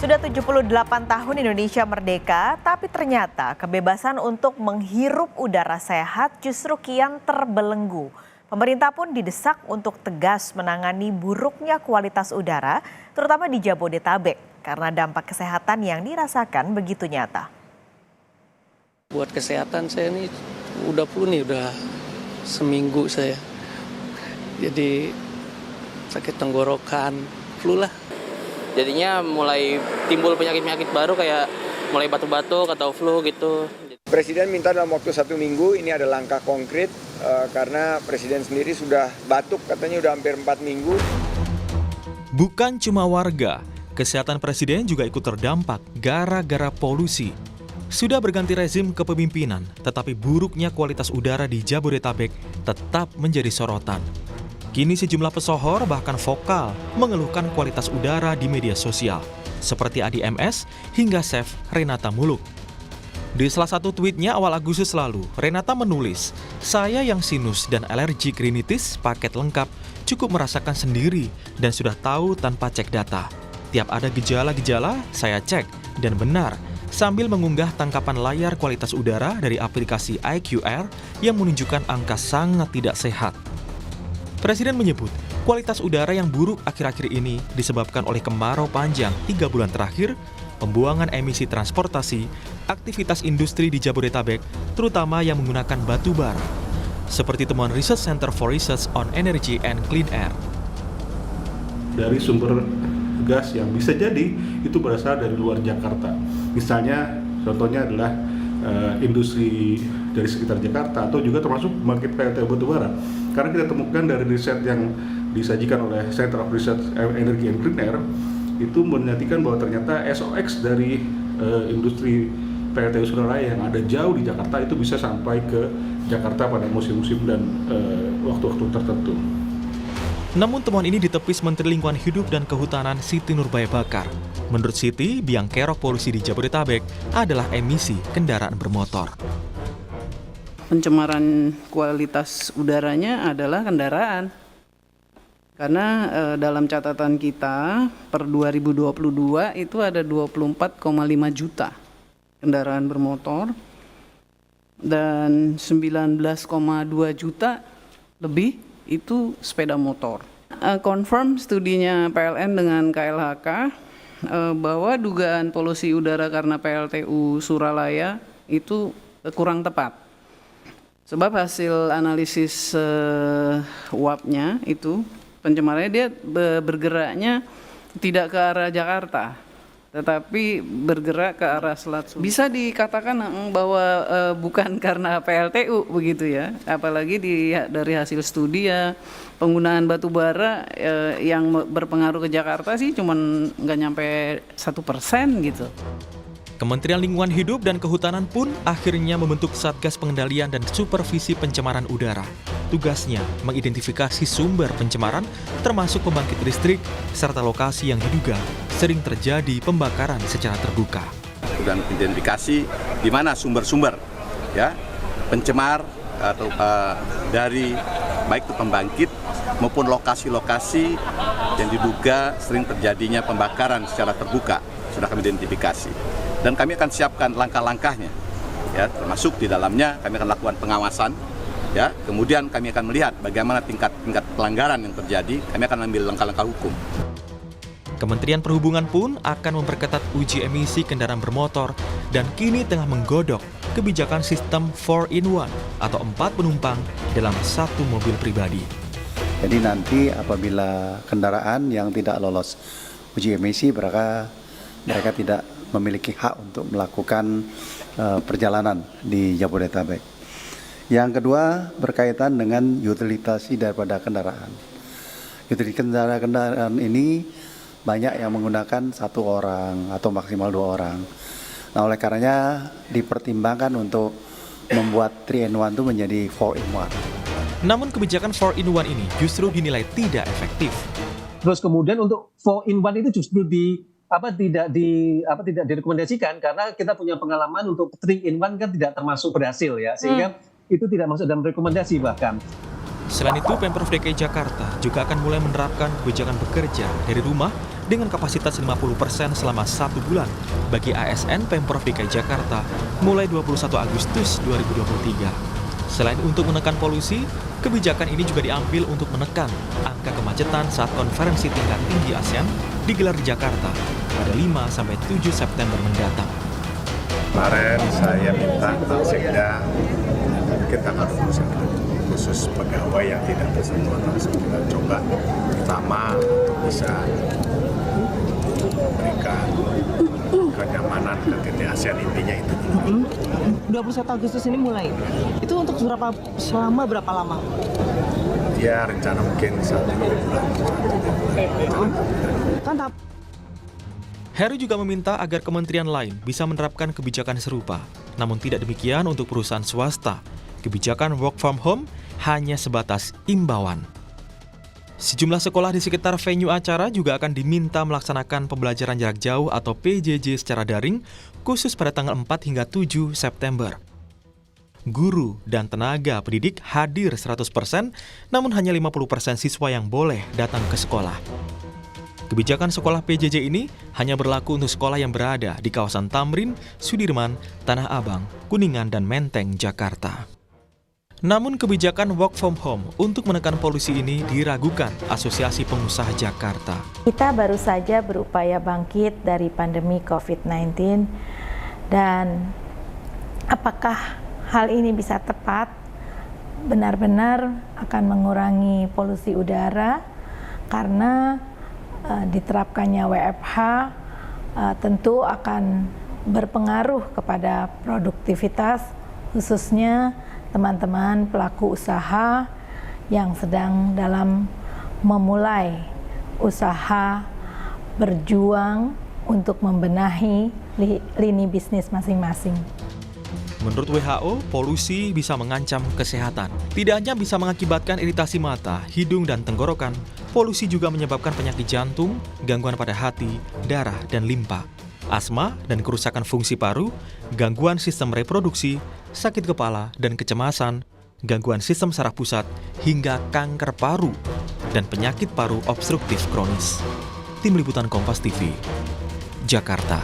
Sudah 78 tahun Indonesia merdeka, tapi ternyata kebebasan untuk menghirup udara sehat justru kian terbelenggu. Pemerintah pun didesak untuk tegas menangani buruknya kualitas udara, terutama di Jabodetabek, karena dampak kesehatan yang dirasakan begitu nyata. Buat kesehatan saya ini udah flu nih, udah seminggu saya. Jadi sakit tenggorokan, flu lah. Jadinya mulai timbul penyakit-penyakit baru kayak mulai batuk-batuk atau flu gitu. Presiden minta dalam waktu 1 minggu, ini ada langkah konkret karena Presiden sendiri sudah batuk katanya udah hampir 4 minggu. Bukan cuma warga, kesehatan Presiden juga ikut terdampak gara-gara polusi. Sudah berganti rezim kepemimpinan, tetapi buruknya kualitas udara di Jabodetabek tetap menjadi sorotan. Kini sejumlah pesohor bahkan vokal mengeluhkan kualitas udara di media sosial, seperti Adi MS hingga Chef Renata Muluk. Di salah satu tweetnya awal Agustus lalu, Renata menulis, "Saya yang sinus dan alergi rinitis paket lengkap cukup merasakan sendiri dan sudah tahu tanpa cek data. Tiap ada gejala-gejala, saya cek dan benar." Sambil mengunggah tangkapan layar kualitas udara dari aplikasi IQR yang menunjukkan angka sangat tidak sehat. Presiden menyebut, kualitas udara yang buruk akhir-akhir ini disebabkan oleh kemarau panjang 3 bulan terakhir, pembuangan emisi transportasi, aktivitas industri di Jabodetabek, terutama yang menggunakan batu bara. Seperti temuan Research Center for Research on Energy and Clean Air. Dari sumber gas yang bisa jadi itu berasal dari luar Jakarta. Misalnya, contohnya adalah industri dari sekitar Jakarta atau juga termasuk pembangkit PLT batubara. Karena kita temukan dari riset yang disajikan oleh Center of Research Energy and Clean Air itu menyatakan bahwa ternyata SOx dari industri PLT Suralaya yang ada jauh di Jakarta itu bisa sampai ke Jakarta pada musim-musim dan waktu-waktu tertentu. Namun temuan ini ditepis Menteri Lingkungan Hidup dan Kehutanan Siti Nurbaya Bakar. Menurut Siti, biang kerok polusi di Jabodetabek adalah emisi kendaraan bermotor. Pencemaran kualitas udaranya adalah kendaraan. Karena dalam catatan kita per 2022 itu ada 24,5 juta kendaraan bermotor dan 19,2 juta lebih itu sepeda motor. Confirm studinya PLN dengan KLHK bahwa dugaan polusi udara karena PLTU Suralaya itu kurang tepat. Sebab hasil analisis uapnya itu pencemarannya dia bergeraknya tidak ke arah Jakarta, tetapi bergerak ke arah selat. Bisa dikatakan bahwa bukan karena PLTU begitu ya, apalagi dari hasil studi ya penggunaan batu bara yang berpengaruh ke Jakarta sih cuman nggak nyampe 1% gitu. Kementerian Lingkungan Hidup dan Kehutanan pun akhirnya membentuk Satgas Pengendalian dan Supervisi Pencemaran Udara. Tugasnya mengidentifikasi sumber pencemaran termasuk pembangkit listrik serta lokasi yang diduga sering terjadi pembakaran secara terbuka. Dan identifikasi di mana sumber-sumber ya pencemar atau dari baik itu pembangkit maupun lokasi-lokasi yang diduga sering terjadinya pembakaran secara terbuka sudah kami identifikasi. Dan kami akan siapkan langkah-langkahnya, ya, termasuk di dalamnya kami akan lakukan pengawasan, ya. Kemudian kami akan melihat bagaimana tingkat pelanggaran yang terjadi, kami akan ambil langkah-langkah hukum. Kementerian Perhubungan pun akan memperketat uji emisi kendaraan bermotor dan kini tengah menggodok kebijakan sistem 4-in-1 atau 4 penumpang dalam satu mobil pribadi. Jadi nanti apabila kendaraan yang tidak lolos uji emisi mereka tidak memiliki hak untuk melakukan perjalanan di Jabodetabek. Yang kedua berkaitan dengan utilisasi daripada kendaraan. Utilisasi kendaraan ini banyak yang menggunakan 1 orang atau maksimal 2 orang. Nah oleh karenanya dipertimbangkan untuk membuat 3-in-1 itu menjadi 4-in-1. Namun kebijakan 4-in-1 ini justru dinilai tidak efektif. Terus kemudian untuk 4-in-1 itu justru tidak direkomendasikan karena kita punya pengalaman untuk 3-in-1 kan tidak termasuk berhasil ya, sehingga itu tidak masuk dalam rekomendasi bahkan. Selain itu, Pemprov DKI Jakarta juga akan mulai menerapkan kebijakan bekerja dari rumah dengan kapasitas 50% selama 1 bulan bagi ASN Pemprov DKI Jakarta mulai 21 Agustus 2023. Selain untuk menekan polusi, kebijakan ini juga diambil untuk menekan angka kemacetan saat konferensi tingkat tinggi ASEAN digelar di Jakarta pada 5-7 September mendatang. Kemarin saya minta Pak Sekda mungkin tanggal 21 khusus pegawai yang tidak bersentuhan langsung kita coba pertama untuk bisa memberikan kenyamanan ke titik ASEAN, intinya itu dulu. 21 Agustus ini mulai. Itu untuk selama berapa lama? Ya rencana mungkin 1 bulan. Kan Heru juga meminta agar kementerian lain bisa menerapkan kebijakan serupa. Namun tidak demikian untuk perusahaan swasta. Kebijakan work from home hanya sebatas imbauan. Sejumlah sekolah di sekitar venue acara juga akan diminta melaksanakan pembelajaran jarak jauh atau PJJ secara daring, khusus pada tanggal 4 hingga 7 September. Guru dan tenaga pendidik hadir 100%, namun hanya 50% siswa yang boleh datang ke sekolah. Kebijakan sekolah PJJ ini hanya berlaku untuk sekolah yang berada di kawasan Tamrin, Sudirman, Tanah Abang, Kuningan, dan Menteng, Jakarta. Namun kebijakan work from home untuk menekan polusi ini diragukan Asosiasi Pengusaha Jakarta. Kita baru saja berupaya bangkit dari pandemi COVID-19 dan apakah hal ini bisa tepat benar-benar akan mengurangi polusi udara karena diterapkannya WFH tentu akan berpengaruh kepada produktivitas khususnya teman-teman pelaku usaha yang sedang dalam memulai usaha berjuang untuk membenahi lini bisnis masing-masing. Menurut WHO, polusi bisa mengancam kesehatan. Tidak hanya bisa mengakibatkan iritasi mata, hidung, dan tenggorokan, polusi juga menyebabkan penyakit jantung, gangguan pada hati, darah, dan limpa, asma dan kerusakan fungsi paru, gangguan sistem reproduksi, sakit kepala dan kecemasan, gangguan sistem saraf pusat, hingga kanker paru, dan penyakit paru obstruktif kronis. Tim Liputan Kompas TV, Jakarta.